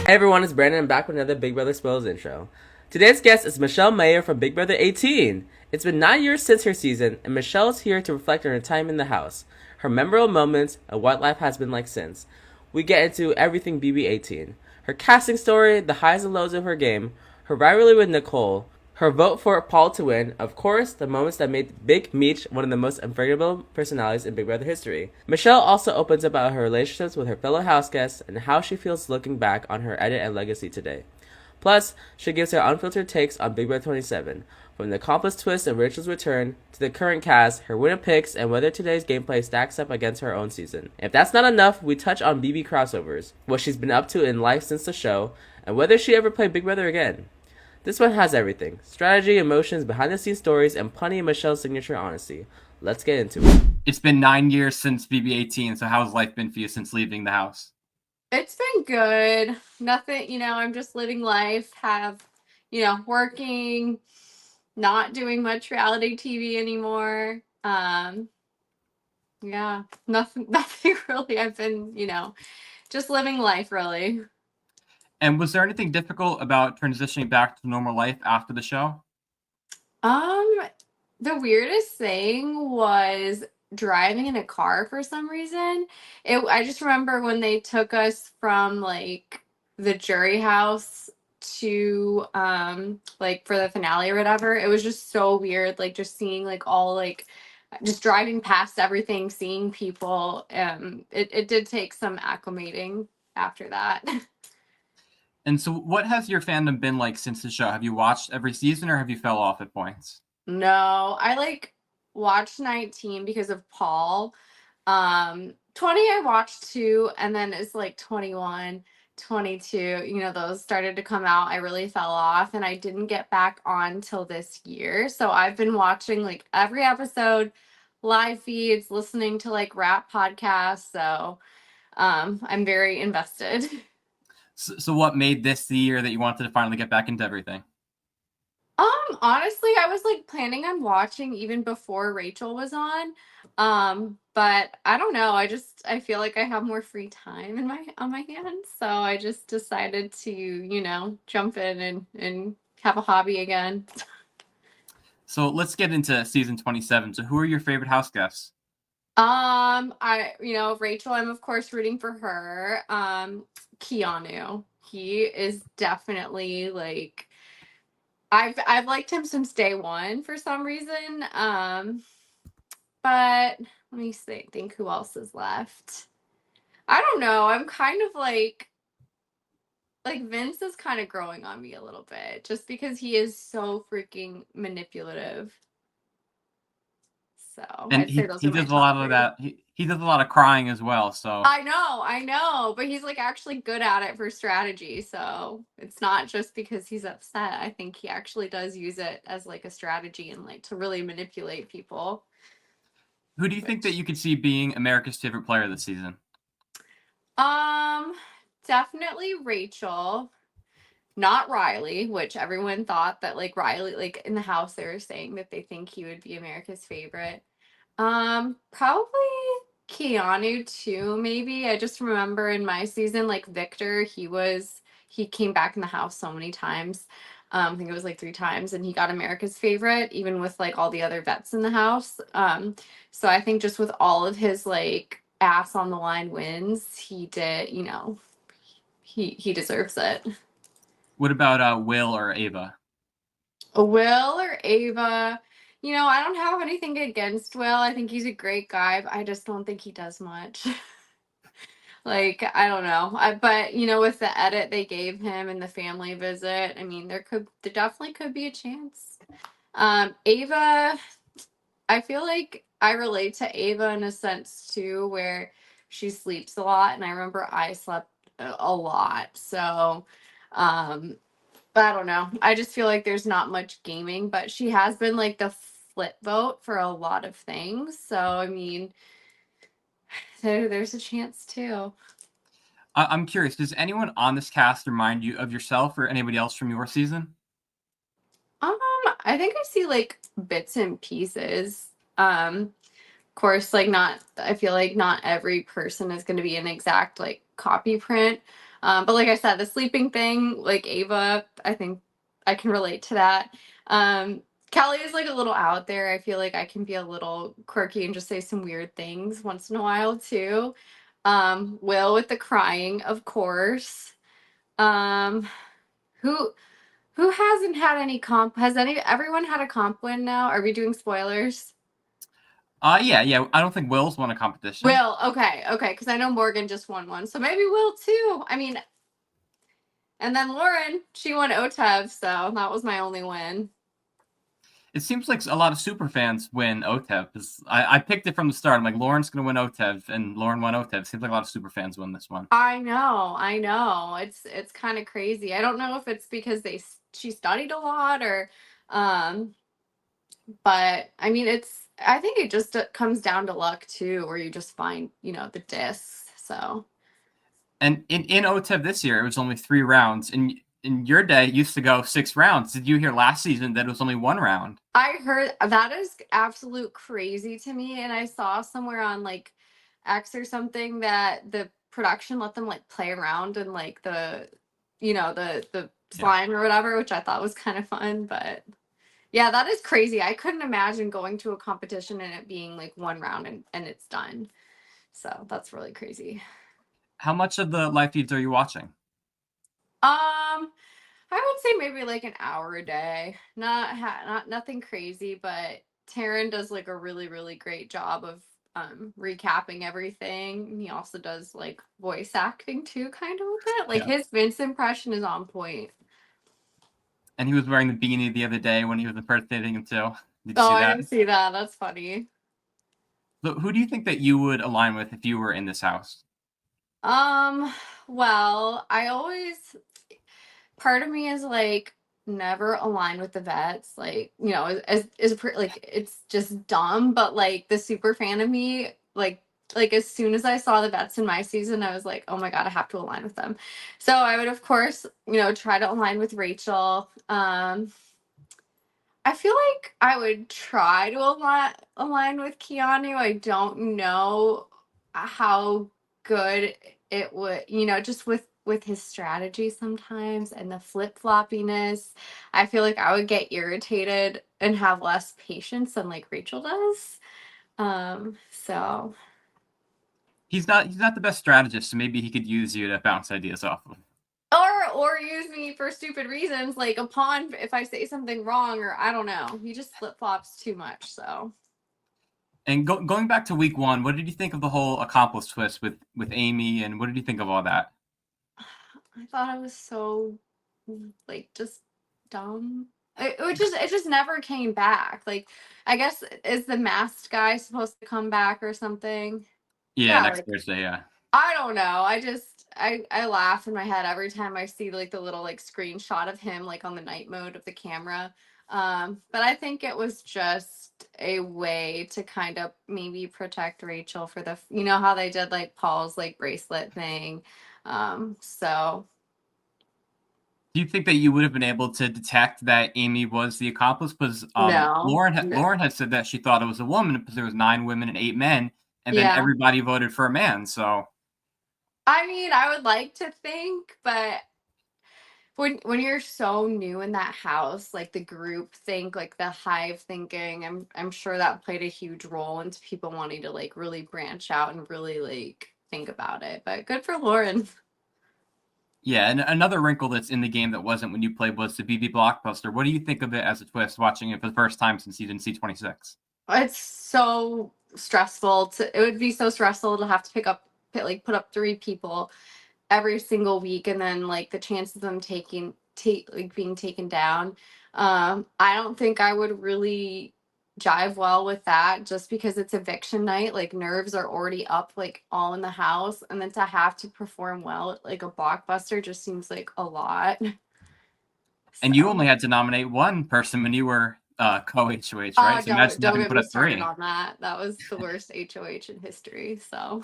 Hey everyone, it's Brandon. I'm back with another Big Brother Spoilers intro. Today's guest is Michelle Meyer from BB18. It's been 9 years since her season, and Michelle is here to reflect on her time in the house, her memorable moments, and what life has been like since. We get into everything BB18. Her casting story, the highs and lows of her game, her rivalry with Nicole, her vote for Paul to win, of course, the moments that made Big Meech one of the most unforgettable personalities in Big Brother history. Michelle also opens about her relationships with her fellow house guests and how she feels looking back on her edit and legacy today. Plus, she gives her unfiltered takes on Big Brother 27, from the accomplice twist of Rachel's return to the current cast, her winner picks, and whether today's gameplay stacks up against her own season. If that's not enough, we touch on BB crossovers, what she's been up to in life since the show, and whether she ever played Big Brother again. This one has everything: strategy, emotions, behind the scenes stories, and plenty of Michelle's signature honesty. Let's get into it. It's been 9 years since BB18, so how's life been for you since leaving the house? It's been good. Nothing, I'm just living life, working, not doing much reality TV anymore. Yeah, nothing, nothing really. I've been, just living life really. And was there anything difficult about transitioning back to normal life after the show? Um, the weirdest thing was driving in a car for some reason. I just remember when they took us from like the jury house to like for the finale or whatever. It was just so weird, like just seeing like all like just driving past everything, seeing people. It did take some acclimating after that. And so what has your fandom been like since the show? Have you watched every season or have you fell off at points? No, I like watched 19 because of Paul. 20 I watched too, and then it's like 21, 22, those started to come out. I really fell off and I didn't get back on till this year. So I've been watching like every episode, live feeds, listening to like rap podcasts. So I'm very invested. So what made this the year that you wanted to finally get back into everything? Honestly, I was like planning on watching even before Rachel was on. But I don't know. I feel like I have more free time in my hands. So I just decided to, jump in and have a hobby again. So let's get into season 27. So who are your favorite house guests? Rachel, I'm of course rooting for her. Keanu. He is definitely like I've liked him since day one for some reason. But let me think who else is left. I don't know. I'm kind of like Vince is kind of growing on me a little bit just because he is so freaking manipulative. So And I'd say he, those he are my does a top lot of three. that. He does a lot of crying as well. So I know, but he's like actually good at it for strategy. So it's not just because he's upset. I think he actually does use it as like a strategy and like to really manipulate people. who do you think that Which you could see being America's favorite player this season? um definitely Rachel. Not Riley, which everyone thought that like Riley, like in the house, they were saying that they think he would be America's favorite. Probably Keanu too, maybe. I just remember in my season, like Victor, he came back in the house so many times. I think it was like 3 times, and he got America's favorite, even with like all the other vets in the house. So I think just with all of his like ass on the line wins, he did, he deserves it. What about Will or Ava? Will or Ava? I don't have anything against Will. I think he's a great guy, but I just don't think he does much. Like, I don't know. But with the edit they gave him and the family visit, I mean, there definitely could be a chance. Ava, I feel like I relate to Ava in a sense too, where she sleeps a lot, and I remember I slept a lot. So, um, but I don't know. I just feel like there's not much gaming, but she has been like the flip vote for a lot of things. So I mean, there's a chance too. I'm curious. Does anyone on this cast remind you of yourself or anybody else from your season? Um, I think I see like bits and pieces. Of course, like not. I feel like not every person is going to be an exact like copy print. But like I said, the sleeping thing, like Ava, I think I can relate to that. Kelly is like a little out there. I feel like I can be a little quirky and just say some weird things once in a while too. Will with the crying, of course. Um, who who hasn't had any comp? Has everyone had a comp win now? Are we doing spoilers? Yeah. I don't think Will's won a competition. Will, okay, because I know Morgan just won one, so maybe Will too. I mean, and then Lauren, she won OTEV, so that was my only win. It seems like a lot of super fans win OTEV. 'Cause I picked it from the start. I'm like, Lauren's going to win OTEV, and Lauren won OTEV. Seems like a lot of super fans win this one. I know. It's kind of crazy. I don't know if it's because she studied a lot or, um, but I mean, I think it just comes down to luck too, where you just find, the discs. So. And in OTEV this year, it was only 3 rounds. In your day, it used to go 6 rounds. Did you hear last season that it was only 1 round? I heard that is absolute crazy to me, and I saw somewhere on like X or something that the production let them like play around and like the Yeah. slime or whatever, which I thought was kind of fun. But yeah, that is crazy. I couldn't imagine going to a competition and it being like 1 round and it's done. So that's really crazy. How much of the live feeds are you watching? I would say maybe like an hour a day. Not nothing crazy, but Taryn does like a really really great job of recapping everything. And he also does like voice acting too, kind of a bit. Like Yeah. his Vince impression is on point. And he was wearing the beanie the other day when he was impersonating him too. Did you Oh, see I that? didn't see that. That's funny. So who do you think that you would align with if you were in this house? Um, well, I always part of me is like never aligned with the vets, like like it's just dumb, but like the super fan of me, like as soon as I saw the vets in my season, I was like, oh my god, I have to align with them. So I would of course try to align with Rachel. I feel like I would try to align with Keanu. I don't know how good it would, just with his strategy sometimes and the flip-floppiness. I feel like I would get irritated and have less patience than like Rachel does. So He's not the best strategist, so maybe he could use you to bounce ideas off of. or use me for stupid reasons, like a pawn if I say something wrong, or I don't know. He just flip-flops too much, so. And going back to week 1, what did you think of the whole accomplice twist with Amy, and what did you think of all that? I thought I was so like just dumb. It just never came back. Like I guess is the masked guy supposed to come back or something? Yeah, Yeah, next like Thursday, yeah. I don't know. I laugh in my head every time I see like the little like screenshot of him like on the night mode of the camera. But I think it was just a way to kind of maybe protect Rachel for the how they did like Paul's like bracelet thing. So Do you think that you would have been able to detect that Amy was the accomplice? Because no, Lauren had said that she thought it was a woman because there was 9 women and 8 men, and then yeah. everybody voted for a man. So I mean, I would like to think, but when you're so new in that house, like the group think, like the hive thinking, I'm sure that played a huge role into people wanting to like really branch out and really like think about it. But good for Lauren. yeah, and another wrinkle that's in the game that wasn't when you played was the BB blockbuster. What do you think of it as a twist, watching it for the first time since season C26? It's so stressful it would be so stressful to have to put up 3 people every single week, and then like the chances of them like being taken down. I don't think I would really jive well with that, just because it's eviction night, like nerves are already up like all in the house, and then to have to perform well at like a blockbuster just seems like a lot. And you So only had to nominate 1 person when you were co-HOH, right? So don't imagine don't having to get put me up started 3. on that. That was the worst HOH in history. So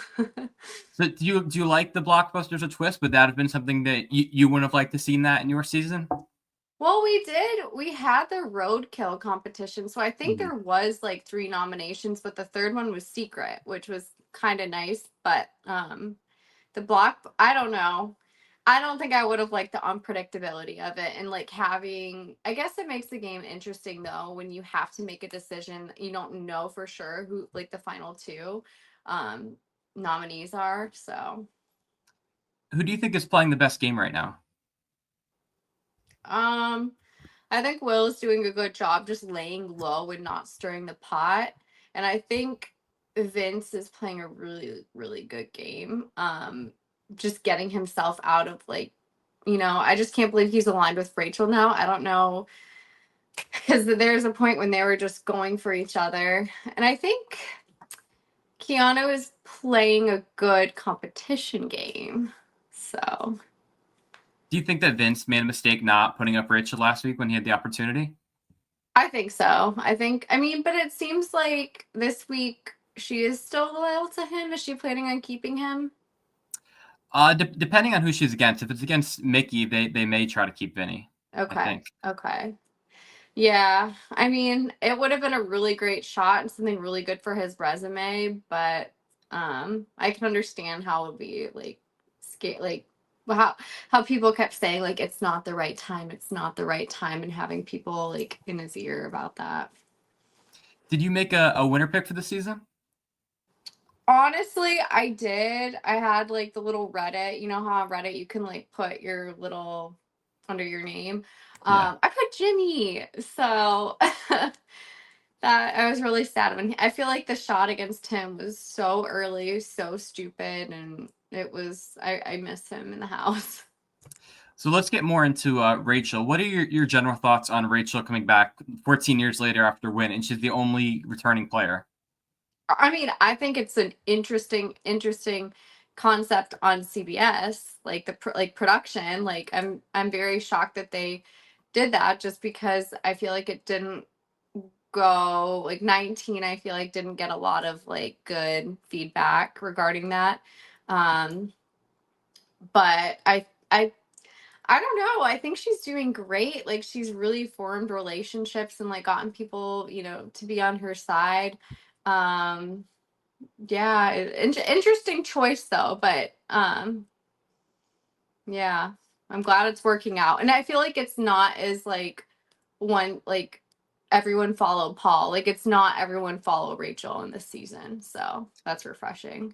So do you like the blockbusters a twist? Would that have been something that you wouldn't have liked to seen that in your season? well, we did. We had the roadkill competition. So I think Mhm. there was like 3 nominations, but the third one was secret, which was kind of nice. But the block, I don't know. I don't think I would have liked the unpredictability of it, and like having, I guess it makes the game interesting though when you have to make a decision. You don't know for sure who like the final two um nominees are. So Who do you think is playing the best game right now? um I think Will is doing a good job just laying low and not stirring the pot. And I think Vince is playing a really, really good game. Just getting himself out of like, I just can't believe he's aligned with Rachel now. I don't know. Because there's a point when they were just going for each other. And I think Keanu is playing a good competition game. So Do you think that Vince made a mistake not putting up Rachel last week when he had the opportunity? I think so. I mean, but it seems like this week she is still loyal to him. Is she planning on keeping him? Depending on who she's against. If it's against Mickey, they may try to keep Vinny. I Okay. think. Okay. Yeah. I mean, it would have been a really great shot and something really good for his resume, but I can understand how it would be like like how people kept saying like it's not the right time, it's not the right time, and having people like in his ear about that. Did you make a winner pick for the season? Honestly, I did. I had like the little Reddit. You know how on Reddit you can like put your little under your name. Yeah. I put Jimmy. So that I was really sad when I feel like the shot against him was so early, so stupid, and I miss him in the house. So let's get more into Rachel. What are your general thoughts on Rachel coming back 14 years later after win, and she's the only returning player? I mean, I think it's an interesting concept on CBS, like like production. Like I'm very shocked that they did that just because I feel like it didn't go like 19. I feel like didn't get a lot of like good feedback regarding that. Um, but I don't know. I think she's doing great. Like she's really formed relationships and like gotten people, to be on her side. Um yeah, interesting choice though, but yeah, I'm glad it's working out. And I feel like it's not as like one like everyone follow Paul. Like it's not everyone follow Rachel in this season. So that's refreshing.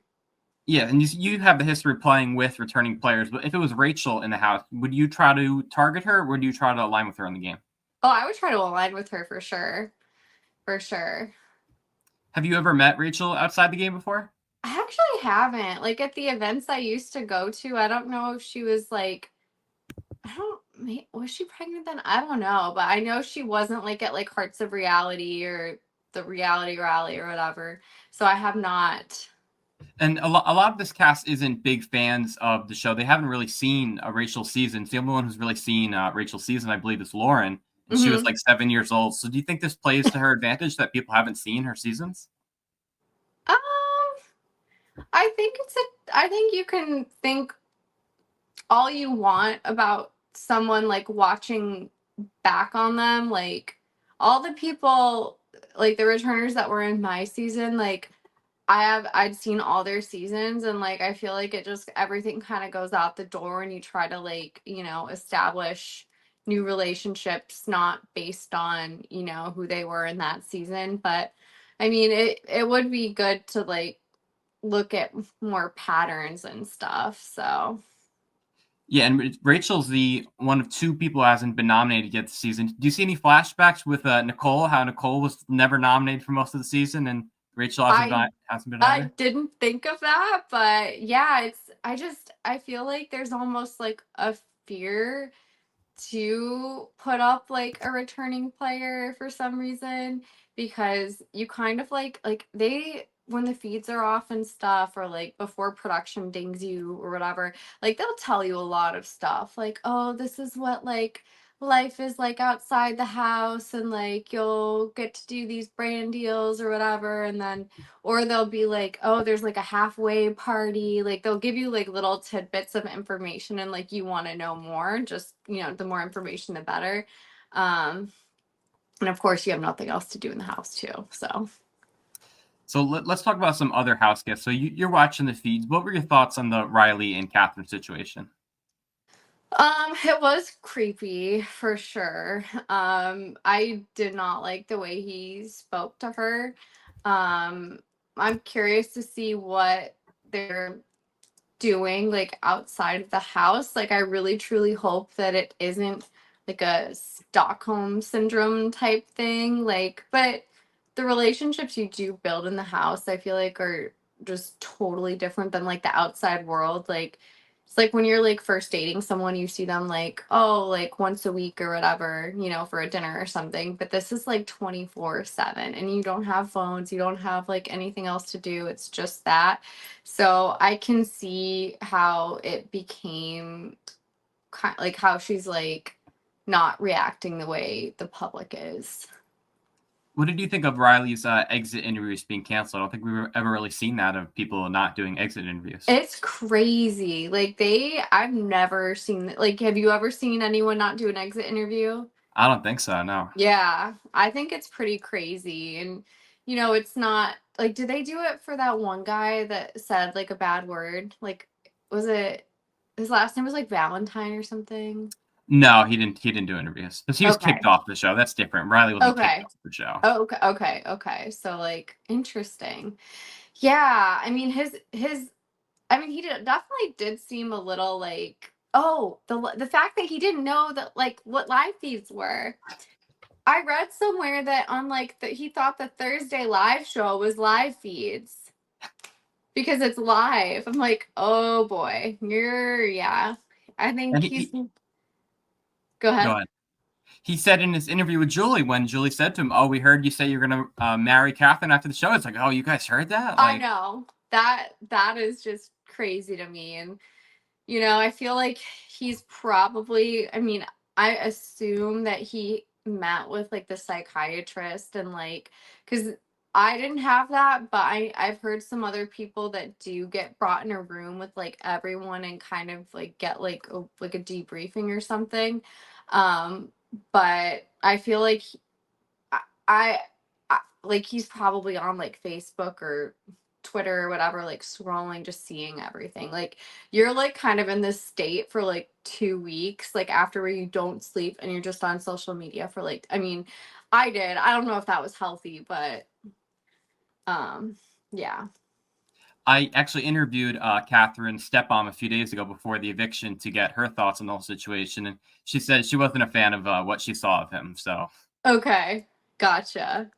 Yeah, and you have the history of playing with returning players, but if it was Rachel in the house, would you try to target her, or would you try to align with her in the game? Oh, I would try to align with her for sure. For sure. Have you ever met Rachel outside the game before? I actually haven't. Like at the events I used to go to, I don't know if she was like was she pregnant then? I don't know, but I know she wasn't like at like Hearts of Reality or the Reality Rally or whatever. So I have not. And a lot of this cast isn't big fans of the show. They haven't really seen a Rachel season. The only one who's really seen Rachel's season, I believe, is Lauren, and she was Hmm. like 7 years old. So do you think this plays to her advantage that people haven't seen her seasons? Um, I think you can think all you want about someone like watching back on them, like all the people, like the returners that were in my season, like I'd seen all their seasons, and like I feel like it just everything kind of goes out the door and you try to like, establish new relationships not based on, who they were in that season. But I mean it would be good to like look at more patterns and stuff. So Yeah, and Rachel's the one of two people who hasn't been nominated yet this season. Do you see any flashbacks with Nicole? How Nicole was never nominated for most of the season, and Rachel I hasn't been I either. didn't think of that, but yeah, I feel like there's almost like a fear to put up like a returning player for some reason because you kind of like they when the feeds are off and stuff or like before production dings you or whatever, like they'll tell you a lot of stuff like, oh, this is what like life is like outside the house, and like you'll get to do these brand deals or whatever. And then or they'll be like, oh, there's like a halfway party. Like they'll give you like little tidbits of information, and like you want to know more. Just, the more information, the better. Um, and of course, you have nothing else to do in the house too. So So let's talk about some other house guests. So you're watching the feeds. What were your thoughts on the Riley and Catherine situation? It was creepy for sure. I did not like the way he spoke to her. Um, I'm curious to see what they're doing like outside of the house. Like I really truly hope that it isn't like a Stockholm syndrome type thing. Like, but the relationships you do build in the house, I feel like are just totally different than like the outside world. Like it's like when you're like first dating someone, you see them like, oh, like once a week or whatever, you know, for a dinner or something. But this is like 24/7 and you don't have phones, you don't have like anything else to do. It's just that. So I can see how it became like how she's like not reacting the way the public is. What did you think of Riley's exit interviews being canceled? I don't think we've ever really seen that of people not doing exit interviews. It's crazy. Like I've never seen, like, have you ever seen anyone not do an exit interview? I don't think so, no. Yeah, I think it's pretty crazy. And, you know, it's not like, did they do it for that one guy that said like a bad word? Like, was it his last name was like Valentine or something? No, he didn't do interviews. Because he was kicked Okay. off the show. That's different. Riley wasn't kicked Okay. off the show. Oh, okay. So like interesting. Yeah, I mean his I mean definitely did seem a little like, oh, the fact that he didn't know that like what live feeds were. I read somewhere that on like that he thought the Thursday live show was live feeds because it's live. I'm like, "Oh boy. Yeah. I think And he's he Go go ahead. ahead. He said in his interview with Julie, when Julie said to him, "Oh, we heard you say you're gonna marry Catherine after the show." It's like, "Oh, you guys heard that?" I Like, know. That is just crazy to me. And you know, I feel like he's probably, I mean, I assume that he met with like the psychiatrist and like, because I didn't have that, but I've heard some other people that do get brought in a room with like everyone and kind of like get like a debriefing or something. Um, but I feel like I, I, like he's probably on like Facebook or Twitter or whatever, like scrolling, just seeing everything. Like you're like kind of in this state for like 2 weeks, like after where you don't sleep and you're just on social media for like, I mean, I did. I don't know if that was healthy, but um, yeah. I actually interviewed Catherine Stepbaum a few days ago before the eviction to get her thoughts on the whole situation, and she said she wasn't a fan of what she saw of him. Okay. Gotcha.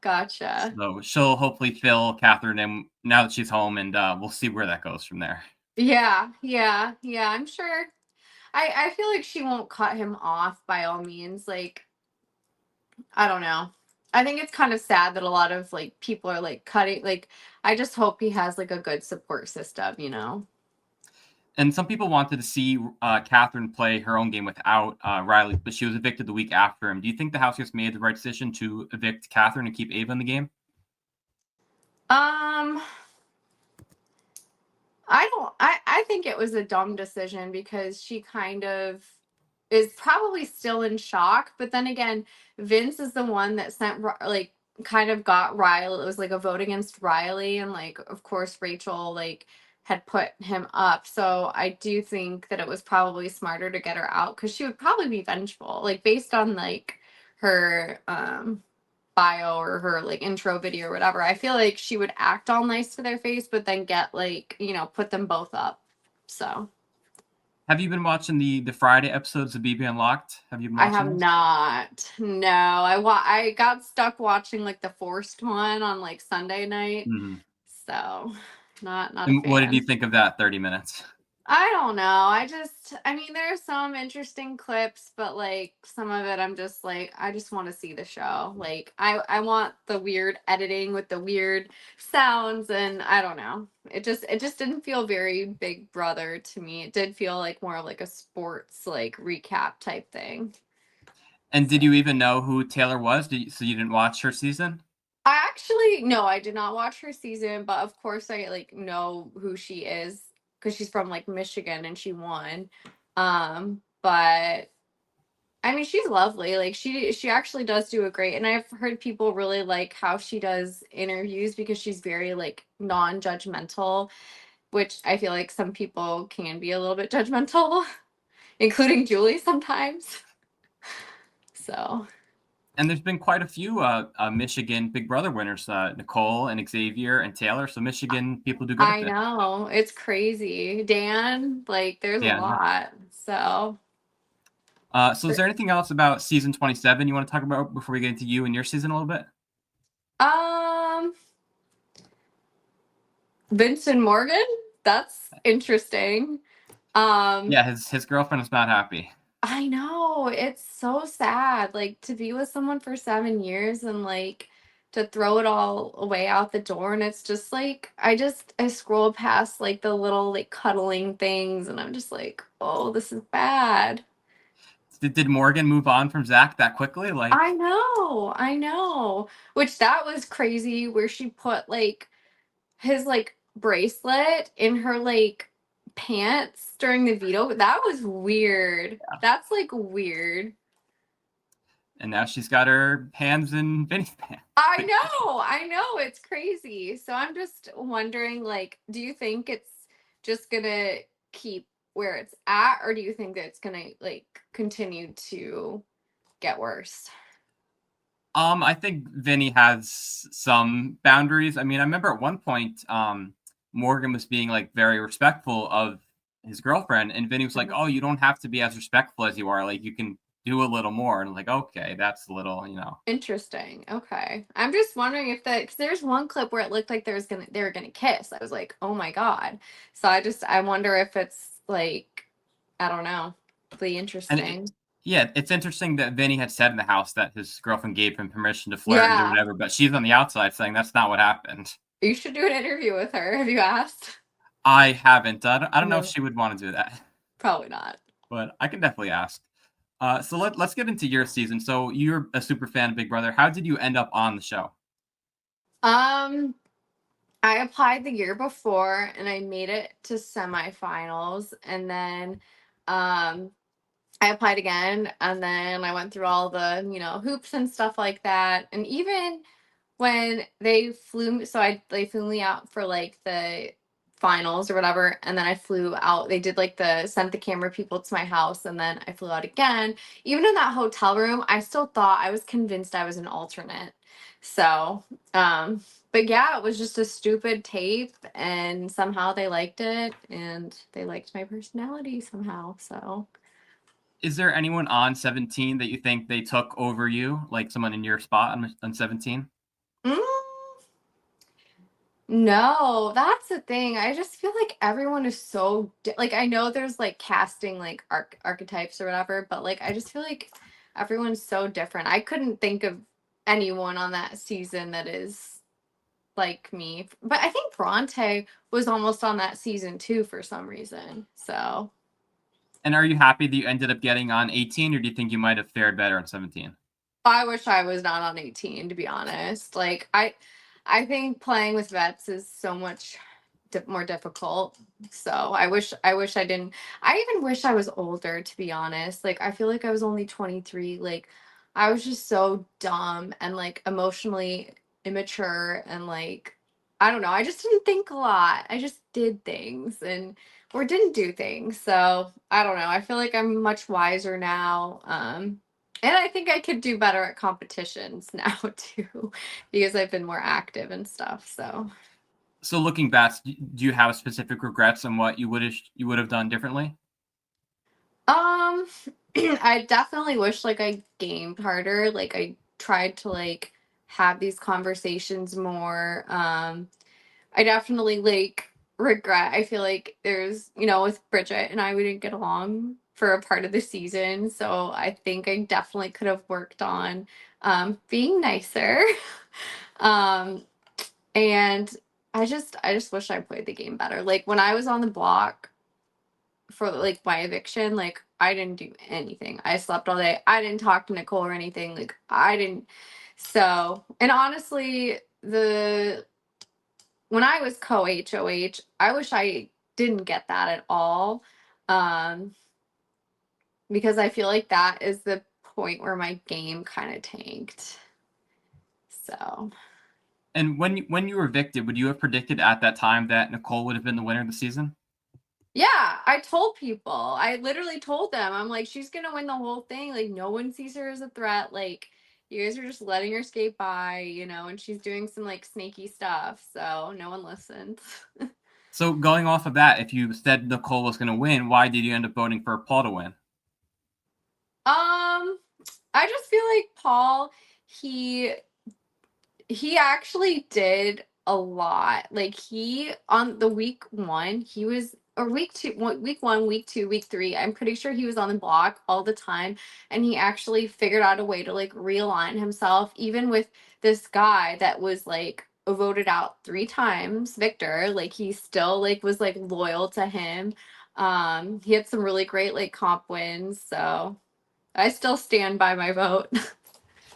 So she'll hopefully fill Catherine in now that she's home, and we'll see where that goes from there. Yeah. I'm sure. I feel like she won't cut him off by all means. Like I don't know. I think it's kind of sad that a lot of like people are like cutting. Like, I just hope he has like a good support system, you know? And some people wanted to see Catherine play her own game without Riley, but she was evicted the week after him. Do you think the house just made the right decision to evict Catherine and keep Ava in the game? Um, I don't, I think it was a dumb decision because she kind of is probably still in shock. But then again, Vince is the one that sent, like, kind of got Riley. It was like a vote against Riley. And, like, of course, Rachel, like, had put him up. So I do think that it was probably smarter to get her out because she would probably be vengeful, like, based on, like, her, bio or her like intro video or whatever. I feel like she would act all nice to their face, but then get like, you know, put them both up. So Have you been watching the Friday episodes of BB Unlocked? Have you been I watching have those? not. No, I got stuck watching like the forced one on like Sunday night. Mm-hmm. So not a And what did you fan. think of that 30 minutes? I don't know. I mean, there's some interesting clips, but like some of it, I'm just like, I just want to see the show. Like, I want the weird editing with the weird sounds, and I don't know. It just didn't feel very Big Brother to me. It did feel like more of like a sports like recap type thing. And did So. you even know who Taylor was? So you didn't watch her season? I actually no, I did not watch her season, but of course I like know who she is because she's from like Michigan and she won. But I mean she's lovely. Like she actually does do a great, and I've heard people really like how she does interviews because she's very like non-judgmental, which I feel like some people can be a little bit judgmental. including Julie sometimes. So. And there's been quite a few Michigan Big Brother winners, Nicole and Xavier and Taylor. So Michigan people do good at I this. know, it's crazy. Dan, like, there's a Yeah. lot. So. So is there anything else about season 27 you want to talk about before we get into you and your season a little bit? Vincent Morgan? That's interesting. Yeah, his girlfriend is not happy. I know, it's so sad. Like, to be with someone for 7 years and like to throw it all away out the door. And it's just like I scroll past like the little like cuddling things and I'm just like, oh, this is bad. Did Morgan move on from Zach that quickly? Like, I know. Which that was crazy where she put like his like bracelet in her like pants during the veto. That was weird. Yeah. That's like weird. And now she's got her hands in Vinny's pants. I know, it's crazy. So I'm just wondering, like, do you think it's just gonna keep where it's at, or do you think that it's gonna like continue to get worse? I think Vinny has some boundaries. I mean, I remember at one point, Morgan was being like very respectful of his girlfriend, and Vinny was like, "Oh, you don't have to be as respectful as you are. Like, you can do a little more." And I'm like, okay, that's a little, Interesting. Okay, I'm just wondering if that because there's one clip where it looked like they were gonna kiss. I was like, oh my god. So I wonder if it's like I don't know, really interesting. Yeah, it's interesting that Vinny had said in the house that his girlfriend gave him permission to flirt and do Yeah, whatever, but she's on the outside saying that's not what happened. you should do an interview with her. Have you asked? I haven't. I don't know if No, she would want to do that, probably not. but I can definitely ask. So let's get into your season. So you're a super fan of Big Brother. How did you end up on the show? Um, I applied the year before and I made it to semifinals, and then I applied again, and then I went through all the, hoops and stuff like that. And even when they flew me, they flew me out for like the finals or whatever, and then I flew out. They did like sent the camera people to my house, and then I flew out again. Even in that hotel room, I was convinced I was an alternate. So, but yeah, it was just a stupid tape, and somehow they liked it, and they liked my personality somehow. So. Is there anyone on 17 that you think they took over you, like someone in your spot on 17? Mm, no, that's the thing. I just feel like everyone is so like I know there's like casting like archetypes or whatever, but like I just feel like everyone's so different. I couldn't think of anyone on that season that is like me. But I think Bronte was almost on that season too for some reason. So And are you happy that you ended up getting on 18, or do you think you might have fared better on 17? I wish I was not on 18, to be honest. Like I think playing with vets is so much more difficult. So I wish I didn't. I even wish I was older, to be honest. Like I feel like I was only 23. Like I was just so dumb and like emotionally immature and like I don't know. I just didn't think a lot. I just did things and or didn't do things. So I don't know. I feel like I'm much wiser now. And I think I could do better at competitions now too, because I've been more active and stuff. So looking back, do you have specific regrets on what you would have done differently? Um, I definitely wish like I gamed harder. Like I tried to like have these conversations more. I definitely like regret. I feel like there's, with Bridget and I, we didn't get along for a part of the season. So I think I definitely could have worked on being nicer. um, and I just wish I played the game better. Like when I was on the block for like my eviction, like I didn't do anything. I slept all day. I didn't talk to Nicole or anything. Like I didn't. So, and honestly, the when I was co-HOH, I wish I didn't get that at all. Um, because I feel like that is the point where my game kind of tanked. So, And when you were evicted, would you have predicted at that time that Nicole would have been the winner of the season? Yeah, I told people. I literally told them. I'm like, she's gonna win the whole thing. Like, no one sees her as a threat. Like, you guys are just letting her skate by, and she's doing some like snaky stuff. So no one listens. So going off of that, if you said Nicole was going to win, why did you end up voting for Paul to win? I just feel like Paul, he he actually did a lot. Like he on the week one, he was or week two, week one, week two, week three. I'm pretty sure he was on the block all the time, and he actually figured out a way to like realign himself, even with this guy that was like voted out 3 times, Victor. Like he still like was like loyal to him. He had some really great like comp wins, so I still stand by my vote.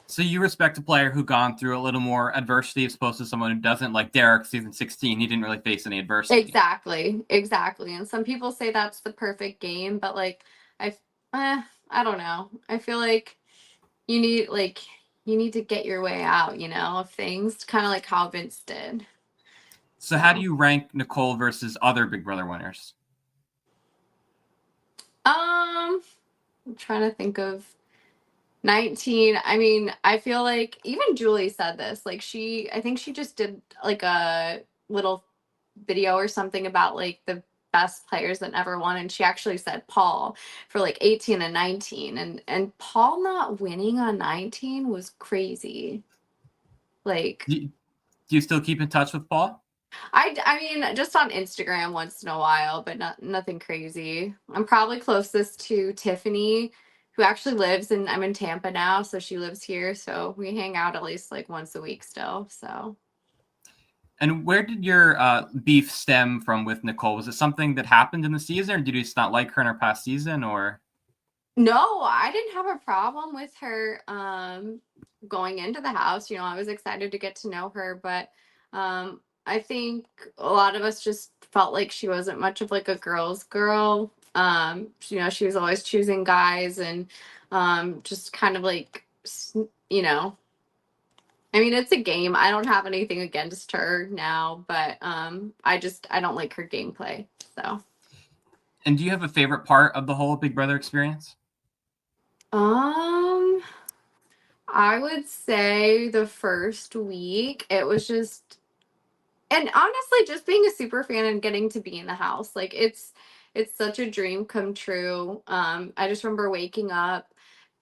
So you respect a player who gone through a little more adversity as opposed to someone who doesn't, like Derek, season 16. He didn't really face any adversity. Exactly. And some people say that's the perfect game, but like I I don't know. I feel like you need like you need to get your way out, of things, kind of like how Vince did. So how do So, you rank Nicole versus other Big Brother winners? I'm trying to think of 19. I mean, I feel like even Julie said this. Like I think she just did like a little video or something about like the best players that never won, and she actually said Paul for like 18 and 19, and Paul not winning on 19 was crazy. Like Do you still keep in touch with Paul? I mean just on Instagram once in a while, but nothing crazy. I'm probably closest to Tiffany, who actually lives in I'm in Tampa now, so she lives here, so we hang out at least like once a week still. So And where did your beef stem from with Nicole? Was it something that happened in the season, or did you just not like her in her past season, or? no, I didn't have a problem with her going into the house. I was excited to get to know her, but I think a lot of us just felt like she wasn't much of like a girl's girl. She was always choosing guys and just kind of like you know, I mean, it's a game. I don't have anything against her now, but I don't like her gameplay. So, And do you have a favorite part of the whole Big Brother experience? um I would say the first week, it was just, and honestly, just being a super fan and getting to be in the house, like it's such a dream come true. I just remember waking up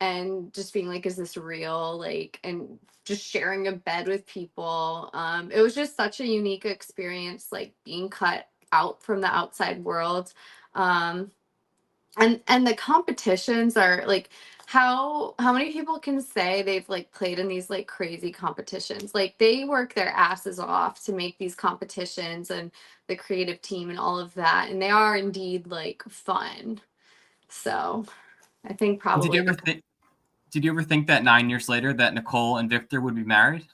and just being like, is this real? Like, and just sharing a bed with people. It was just such a unique experience, like being cut out from the outside world. Um, and the competitions are like how many people can say they've like played in these like crazy competitions? Like they work their asses off to make these competitions and the creative team and all of that, and they are indeed like fun. So I think Did you probably ever think? Did you ever think that 9 years later that Nicole and Victor would be married?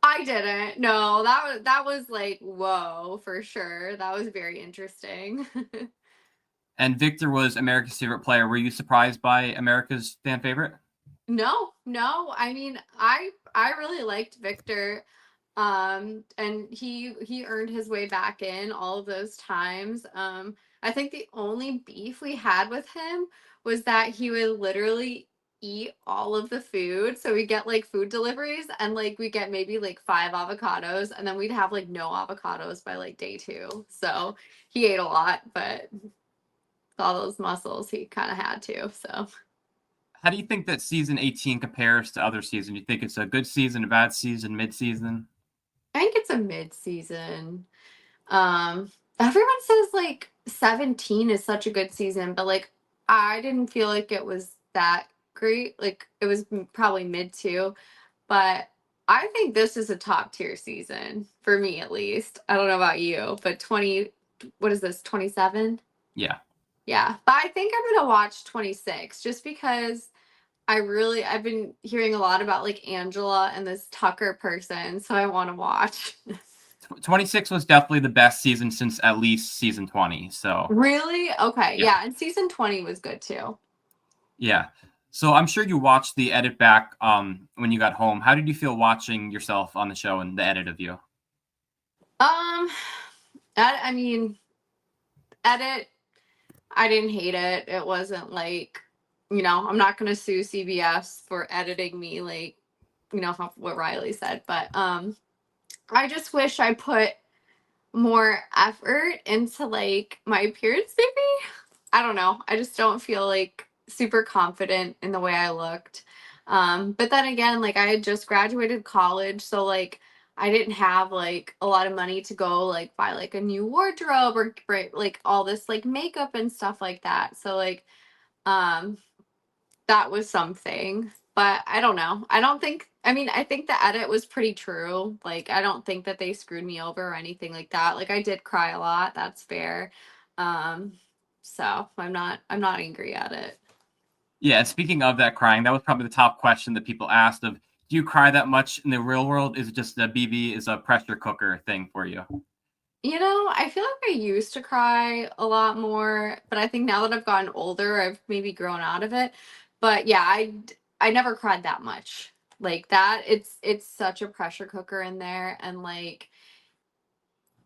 I didn't. No, that was like whoa for sure. That was very interesting. And Victor was America's favorite player. Were you surprised by America's fan favorite? No. I mean, I really liked Victor. And he earned his way back in all of those times. I think the only beef we had with him was that he would literally eat all of the food. So we get like food deliveries and like we get maybe like 5 avocados, and then we'd have like no avocados by like day 2. So he ate a lot, but with all those muscles he kind of had to. So How do you think that season 18 compares to other seasons? Do you think it's a good season, a bad season, mid-season? I think it's a mid-season. Um, Everyone says like 17 is such a good season, but like I didn't feel like it was that great. Like it was probably mid too, but I think this is a top tier season for me at least. I don't know about you, but 20, what is this, 27? Yeah. Yeah, but I think I'm gonna watch 26 just because I've been hearing a lot about like Angela and this Tucker person, so I want to watch. 26 was definitely the best season since at least season 20. So, Really? Okay. yeah. Yeah. And season 20 was good too. Yeah. So I'm sure you watched the edit back when you got home. How did you feel watching yourself on the show and the edit of you? Um, I mean, edit, I didn't hate it. It wasn't like, I'm not gonna sue CBS for editing me, like, what Riley said, but I just wish I put more effort into like my appearance, maybe. I don't know. I just don't feel like super confident in the way I looked. But then again, like I had just graduated college, so like I didn't have like a lot of money to go like buy like a new wardrobe or like all this like makeup and stuff like that. So like um that was something. But I don't know. I think the edit was pretty true. Like, I don't think that they screwed me over or anything like that. Like, I did cry a lot. That's fair. Um, so I'm not angry at it. Yeah, speaking of that crying, that was probably the top question that people asked of, do you cry that much in the real world? Is it just the BB is a pressure cooker thing for you? I feel like I used to cry a lot more, but I think now that I've gotten older, I've maybe grown out of it. But yeah, I never cried that much. Like that, it's such a pressure cooker in there, and like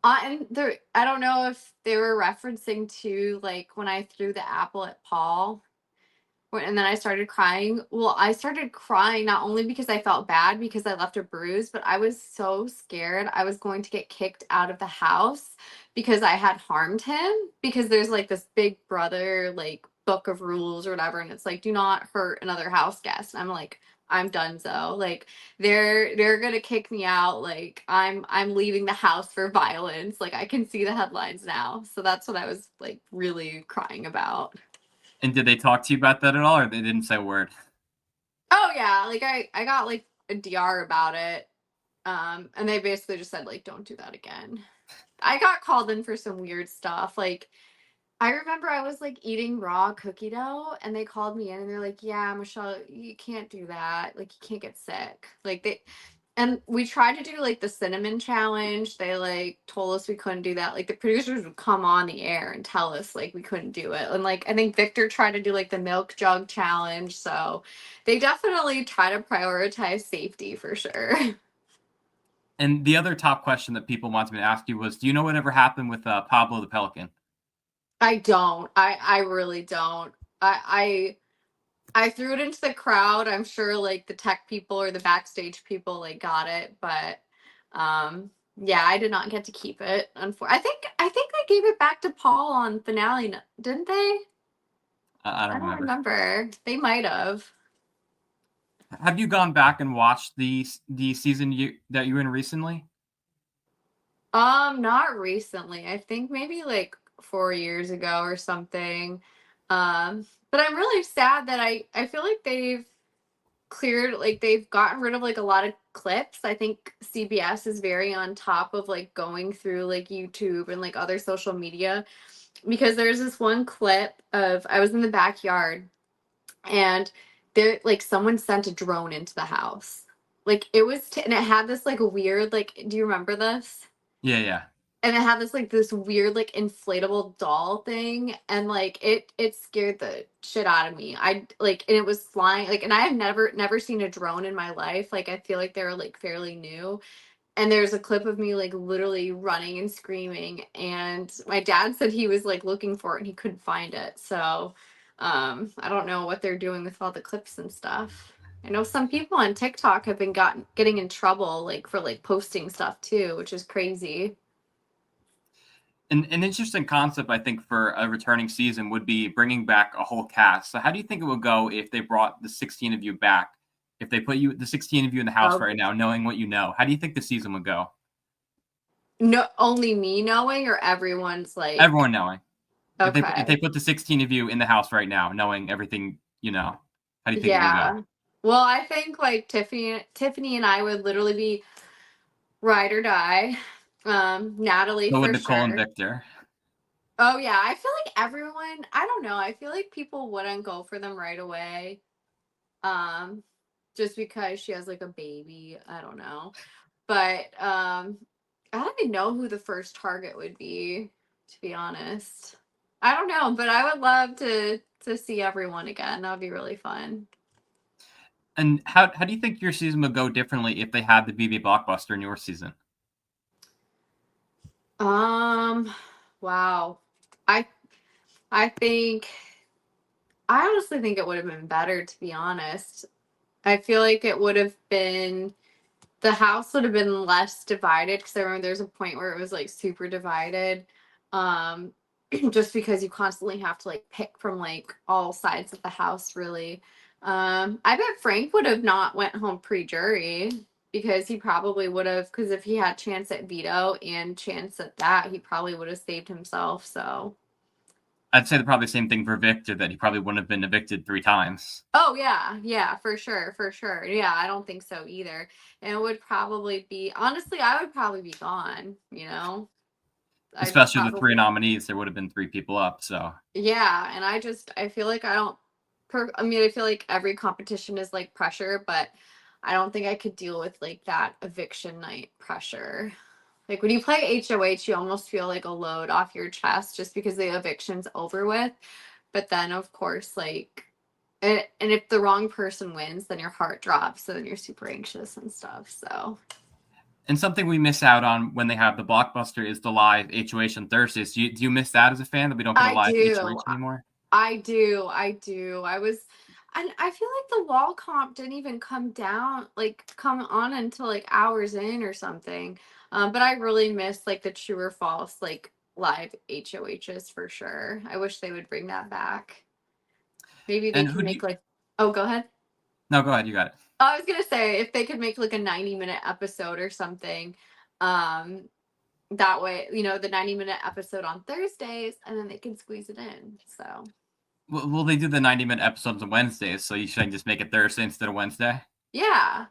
and there, I don't know if they were referencing to like when I threw the apple at Paul, and then I started crying. Well, I started crying not only because I felt bad because I left a bruise, but I was so scared I was going to get kicked out of the house because I had harmed him. Because there's like this big brother like book of rules or whatever, and it's like do not hurt another house guest. And I'm like, I'm done so. Like they're gonna kick me out. Like I'm leaving the house for violence. Like I can see the headlines now. So that's what I was like really crying about. And did they talk to you about that at all, or they didn't say a word? Oh yeah, like I got like a DR about it. And they basically just said like don't do that again. I got called in for some weird stuff. Like I remember I was like eating raw cookie dough and they called me in and they're like, "Yeah, Michelle, you can't do that. Like you can't get sick." Like they and we tried to do like the cinnamon challenge. They like told us we couldn't do that. Like the producers would come on the air and tell us like we couldn't do it. And like I think Victor tried to do like the milk jug challenge. So they definitely try to prioritize safety for sure. And the other top question that people wanted me to ask you was, do you know whatever happened with Pablo the Pelican? I don't. I really don't. I threw it into the crowd. I'm sure like the tech people or the backstage people like got it, but yeah, I did not get to keep it. I think they gave it back to Paul on finale, didn't they? I I don't don't remember. remember. They might have. Have you gone back and watched the season that you were in recently? Not recently. I think maybe like 4 years ago or something. But I'm really sad that I feel like they've gotten rid of like a lot of clips. I think CBS is very on top of like going through like YouTube and like other social media because there's this one clip of I was in the backyard and there like someone sent a drone into the house. Like it was and it had this like weird like do you remember this? Yeah, yeah. And it had this weird like inflatable doll thing and like it scared the shit out of me. I like and it was flying like and I have never seen a drone in my life. Like I feel like they're like fairly new. And there's a clip of me like literally running and screaming and my dad said he was like looking for it and he couldn't find it. So I don't know what they're doing with all the clips and stuff. I know some people on TikTok have been getting in trouble like for like posting stuff too, which is crazy. An interesting concept, I think, for a returning season would be bringing back a whole cast. So, how do you think it would go if they brought the 16 of you back? If they put the 16 of you in the house Oh, right now, knowing what you know, how do you think the season would go? no, only me knowing or everyone's like, Everyone knowing. If they okay, put the 16 of you in the house right now, knowing everything you know, how do you think it would go? yeah. Well, I think like Tiffany and I would literally be ride or die. Natalie So would for Nicole and sure. Victor. Oh yeah, I feel like everyone, I don't know, I feel like people wouldn't go for them right away. Um, just because she has like a baby. I don't know. But I don't even know who the first target would be, to be honest. I don't know, but I would love to see everyone again. That would be really fun. And how do you think your season would go differently if they had the BB blockbuster in your season? Um wow. I I think I honestly think it would have been better, to be honest. I feel like it would have been the house would have been less divided because I remember there's a point where it was like super divided. Um just because you constantly have to like pick from like all sides of the house really. I bet Frank would have not went home pre-jury because he probably would have because if he had chance at veto and chance at that, he probably would have saved himself. So I'd say probably the same thing for Victor, that he probably wouldn't have been evicted 3 times. oh yeah, for sure, for sure. Yeah, I don't think so either. And it would probably be honestly, I would probably be gone, you know. I'd Especially the 3 probably nominees, there would have been 3 people up, so. yeah, and I feel like I don't I mean, I feel like every competition is like pressure, but I don't think I could deal with like that eviction night pressure. Like when you play HOH, you almost feel like a load off your chest just because the eviction's over with. But then of course, like and if the wrong person wins, then your heart drops, so then you're super anxious and stuff. So And something we miss out on when they have the Blockbuster is the live HOH on Thursdays. Do you miss that as a fan, that we don't get a I live do. HOH anymore? I do. I do. And I feel like the wall comp didn't even come down, like come on until like hours in or something. But I really miss like the true or false, like live HOHs for sure. I wish they would bring that back. Maybe they And could who do make you like, oh, go ahead. No, go ahead, you got it. I was gonna say if they could make like a 90-minute episode or something, um, that way, you know, the 90-minute episode on Thursdays, and then they can squeeze it in. So Well, they do the 90-minute episodes on Wednesdays, so you should just make it Thursday instead of Wednesday. yeah,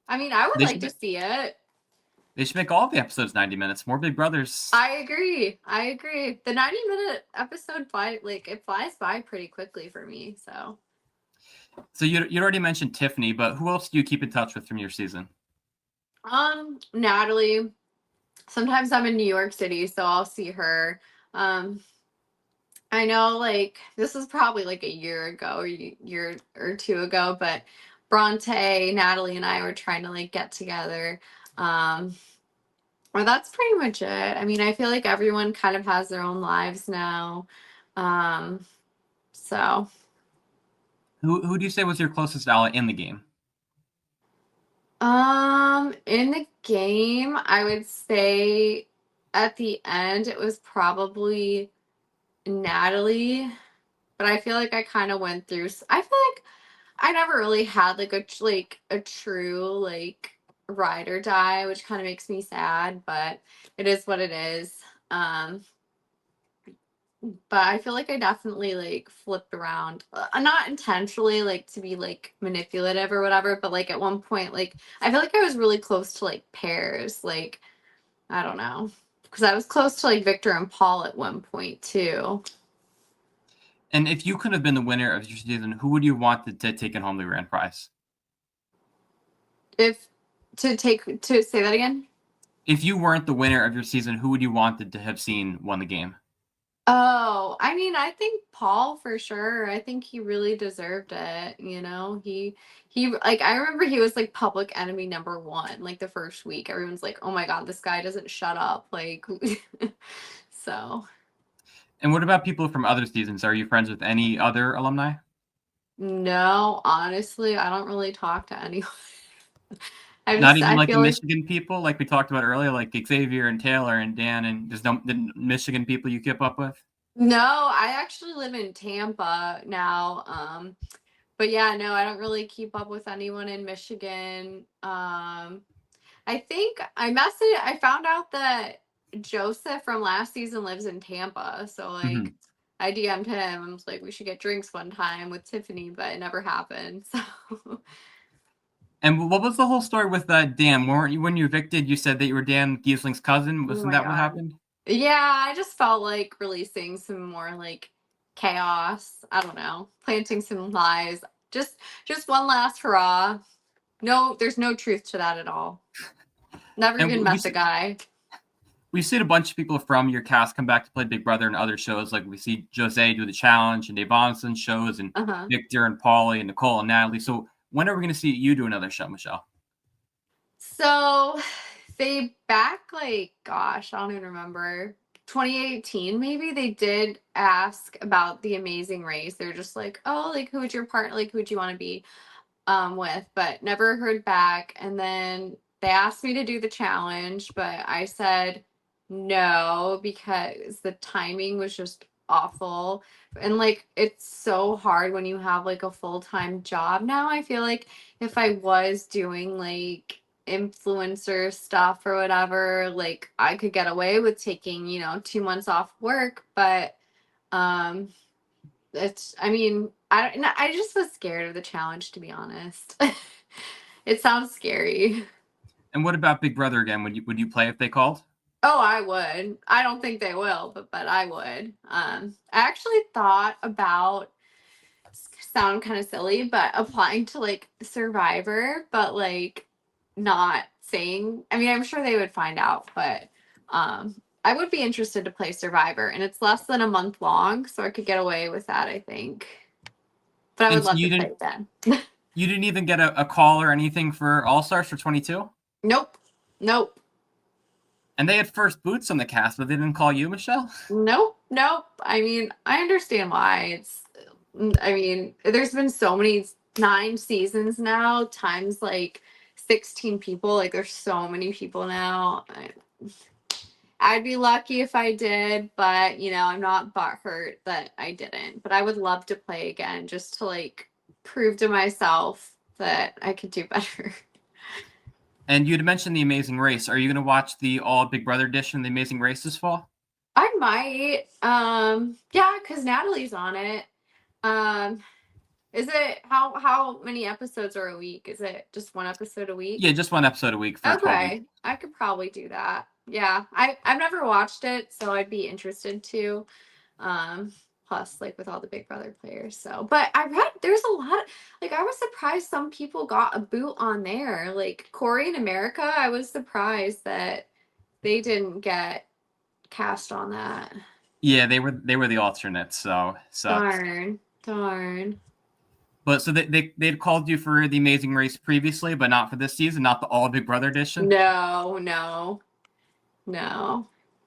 I mean, I would They like should to ma see it. they should make all the episodes 90 minutes. More Big Brothers. I agree. I agree. The 90-minute episode it flies by pretty quickly for me. So, So you already mentioned Tiffany, but who else do you keep in touch with from your season? Natalie. Sometimes I'm in New York City, so I'll see her. Um, I know like this is probably like a year ago, or year or two ago, but Bronte, Natalie, and I were trying to like get together. Um, Well, that's pretty much it. I mean, I feel like everyone kind of has their own lives now. Um, so Who do you say was your closest ally in the game? in the game, I would say at the end it was probably Natalie, but I feel like I kind of went through I feel like I never really had like a true like ride or die, which kind of makes me sad, but it is what it is. Um but I feel like I definitely like flipped around, not intentionally, like to be like manipulative or whatever, but like at one point, like I feel like I was really close to like pairs, like I don't know, because I was close to like Victor and Paul at one point too. And if you could have been the winner of your season, who would you want to take it home the grand prize? If to say that again. If you weren't the winner of your season, who would you wanted to have seen won the game? Oh, I mean, I think Paul for sure. I think he really deserved it, you know. He like I remember he was like public enemy number one like the first week. Everyone's like, "Oh my God, this guy doesn't shut up." Like so, And what about people from other seasons? Are you friends with any other alumni? no, honestly, I don't really talk to anyone. Not even I like the feel like Michigan people, like we talked about earlier, like Xavier and Taylor and Dan, and there's no the Michigan people you keep up with? no, I actually live in Tampa now. But yeah, no, I don't really keep up with anyone in Michigan. I think I found out that Joseph from last season lives in Tampa. So like Mhm. I DM'd him. I was like, we should get drinks one time with Tiffany, but it never happened. So And what was the whole story with Dan? Weren't you, when you evicted, you said that you were Dan Giesling's cousin? oh Wasn't my that what God. happened? Yeah, I just felt like releasing some more like chaos. I don't know. Planting some lies. Just one last hurrah. No, there's no truth to that at all. Never And even met the guy. we've seen a bunch of people from your cast come back to play Big Brother and other shows. Like we see Jose do the challenge and Dave Onson shows, and Uh-huh. Victor and Paulie and Nicole and Natalie. So when are we going to see you do another show, Michelle? So they back like gosh, I don't even remember. 2018 maybe, they did ask about The Amazing Race. They're just like, oh, like who would your partner, like who would you want to be with, but never heard back. And then they asked me to do the challenge, but I said no because the timing was just awful. And like it's so hard when you have like a full-time job now. I feel like if I was doing like influencer stuff or whatever, like I could get away with taking, 2 months off work, but um I mean, I just was scared of the challenge, to be honest. It sounds scary. And what about Big Brother again? Would you play if they called? Oh, I would. I don't think they will, but I would. I actually thought about, sound kind of silly, but applying to like Survivor, but like not saying. I mean, I'm sure they would find out, but I would be interested to play Survivor, and it's less than a month long, so I could get away with that, I think. But I And would so love you to play didn't it then. you didn't even get a call or anything for All Stars for 22? Nope. Nope. And they had first boots on the cast, but they didn't call you, Michelle? Nope. Nope. I mean, I understand why. I mean, there's been so many 9 seasons now, times like 16 people. Like, there's so many people now. I'd be lucky if I did, but, I'm not butthurt that I didn't. But I would love to play again just to like prove to myself that I could do better. And you'd mentioned The Amazing Race. Are you going to watch the All Big Brother edition of The Amazing Race this fall? I might. Yeah, because Natalie's on it. Um, is it how many episodes are a week? Is it just one episode a week? Yeah, just one episode a week for 12 weeks. Okay, I could probably do that. Yeah, I've never watched it, so I'd be interested to. Plus, like with all the Big Brother players. So, but I read there's a lot. Like, I was surprised some people got a boot on there. Like Corey in America, I was surprised that they didn't get cast on that. Yeah, they were the alternates, so sucks. Darn. But so they'd called you for The Amazing Race previously, but not for this season, not the All Big Brother edition? No.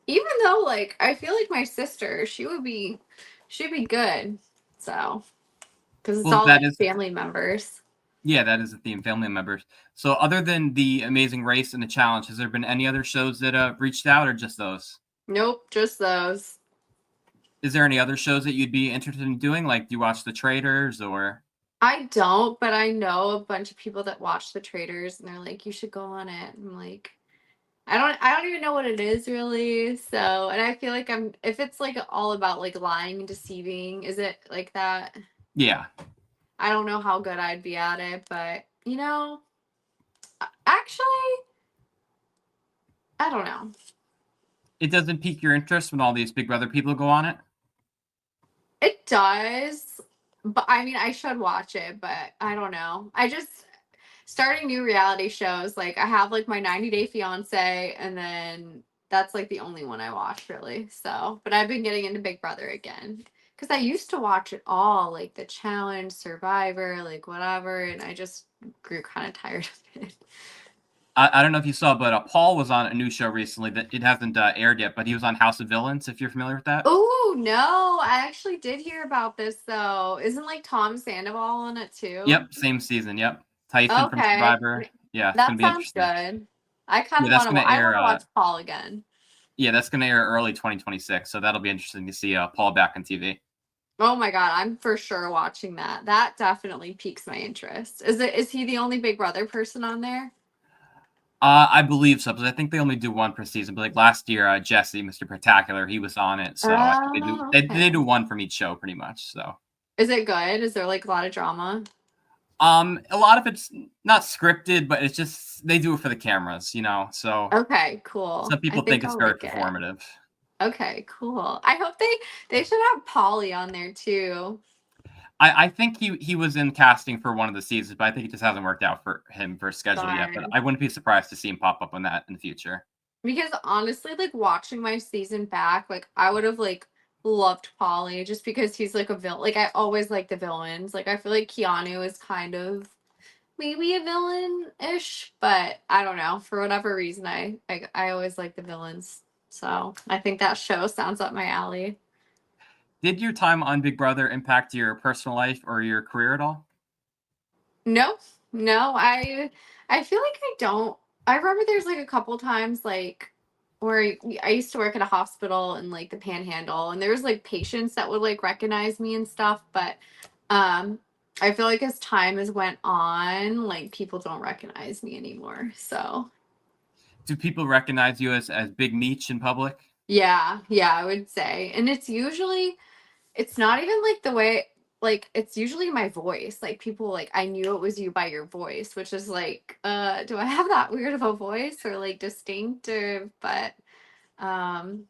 Even though, like, I feel like my sister, she'd be good. So, because it's Well, all that like is family members. yeah, that is the theme, family members. So other than The Amazing Race and the challenge, has there been any other shows that reached out, or just those? Nope, just those. Is there any other shows that you'd be interested in doing? Like, do you watch The Traitors or? I don't, but I know a bunch of people that watch The Traders, and they're like, "You should go on it." I'm like, I don't even know what it is really. So, and I feel like if it's like all about like lying and deceiving, is it like that? Yeah, I don't know how good I'd be at it, but actually, I don't know. it doesn't pique your interest when all these Big Brother people go on it. It does, but I mean, I should watch it, but I don't know. I just starting new reality shows. Like, I have like my 90 Day Fiance, and then that's like the only one I watch really. So, but I've been getting into Big Brother again because I used to watch it all, like The Challenge, Survivor, like whatever, and I just grew kind of tired of it. I don't know if you saw, but Paul was on a new show recently that it hasn't aired yet, but he was on House of Villains, if you're familiar with that. Oh no, I actually did hear about this though. Isn't like Tom Sandoval on it too? Yep, same season. Yep, Tyson from Okay, Survivor. Yeah, it's gonna that be sounds interesting. good. I kind Yeah, of that's want to. gonna I want air. to watch Paul again. Yeah, that's gonna air early 2026, so that'll be interesting to see Paul back on TV. Oh my god, I'm for sure watching that. That definitely piques my interest. Is he the only Big Brother person on there? I believe so, because I think they only do one per season. But like last year, Jesse, Mr. Spectacular, he was on it, so I think Oh, they okay. do one from each show pretty much. So, Is it good? Is there like a lot of drama? a lot of it's not scripted, but it's just they do it for the cameras, you know. So Okay, cool. some I people think think it's I'll very like it. performative. Okay, cool. I hope they should have Polly on there too. I think he was in casting for one of the seasons, but I think it just hasn't worked out for him for schedule yet. But Darn. I wouldn't be surprised to see him pop up on that in the future. Because honestly, like watching my season back, like I would have like loved Polly just because he's like a villain. Like I always like the villains. Like I feel like Keanu is kind of maybe a villain-ish, but I don't know. For whatever reason, I always like the villains. So I think that show sounds up my alley. Did your time on Big Brother impact your personal life or your career at all? No, no, I feel like I don't. I remember there's like a couple times like where I used to work at a hospital in like the Panhandle, and there was like patients that would like recognize me and stuff, but um I feel like as time has went on, like people don't recognize me anymore. So Do people recognize you as Big Meech in public? yeah, I would say. And it's not even like the way, like it's usually my voice. Like people like I knew it was you by your voice, which is like, do I have that weird of a voice or like distinct or but um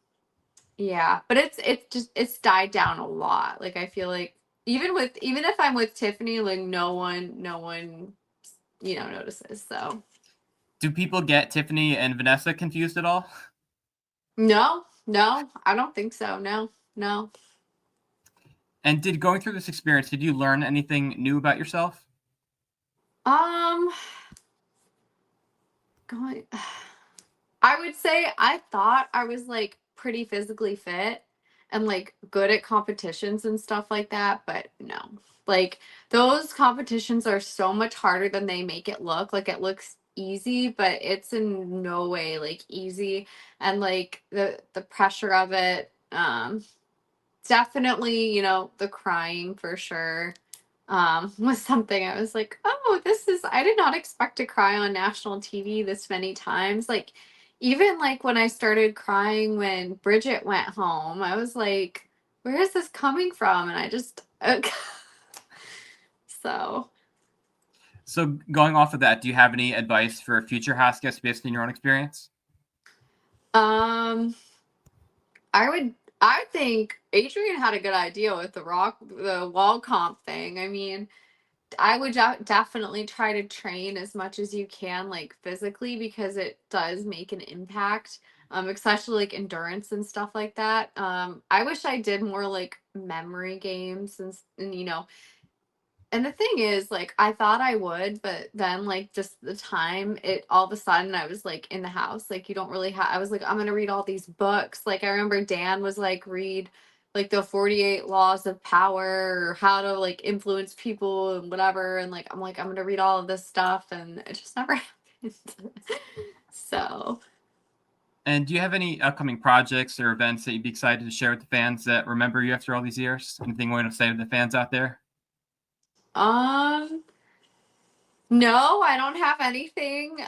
yeah, but it's died down a lot. Like I feel like even if I'm with Tiffany, like no one notices. So Do people get Tiffany and Vanessa confused at all? no, I don't think so. No. And did going through this experience, did you learn anything new about yourself? Um going I would say I thought I was like pretty physically fit and like good at competitions and stuff like that, but no. Like those competitions are so much harder than they make it look. Like it looks easy, but it's in no way like easy, and like the pressure of it definitely, the crying for sure was something I was like, oh, I did not expect to cry on national TV this many times. Like, even like when I started crying when Bridget went home, I was like, where is this coming from? And I just, so, So going off of that, do you have any advice for future house guests based on your own experience? um, I think Adrian had a good idea with the wall comp thing. I mean, I would definitely try to train as much as you can, like physically, because it does make an impact, especially like endurance and stuff like that. I wish I did more like memory games and and the thing is, like, I thought I would, but then, like, just the time, it all of a sudden, I was like in the house. Like, you don't really have, I was like, I'm going to read all these books. Like, I remember Dan was like, read like the 48 laws of power or how to like influence people and whatever. And like, I'm going to read all of this stuff. And it just never happened. So, And do you have any upcoming projects or events that you'd be excited to share with the fans that remember you after all these years? Anything you want to say to the fans out there? um, no, I don't have anything,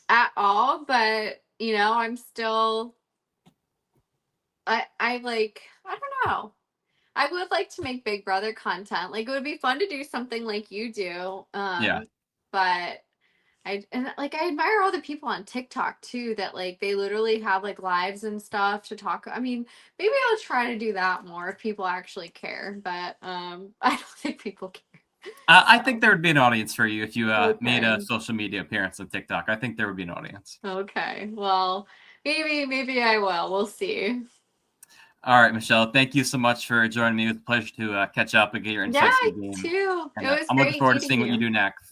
at all, but I'm still I like I don't know. I would like to make Big Brother content. Like it would be fun to do something like you do. Yeah. But I admire all the people on TikTok too that like they literally have like lives and stuff to talk. I mean, maybe I'll try to do that more if people actually care, but I don't think people care. I think there would be an audience for you if you made a Okay. social media appearance on TikTok. I think there would be an audience. Okay. Well, maybe I will. We'll see. All right, Michelle, thank you so much for joining me. It was a pleasure to catch up and get your Yeah, insights to the you game. too. It And was I'm looking great forward to meeting seeing what you you. do next.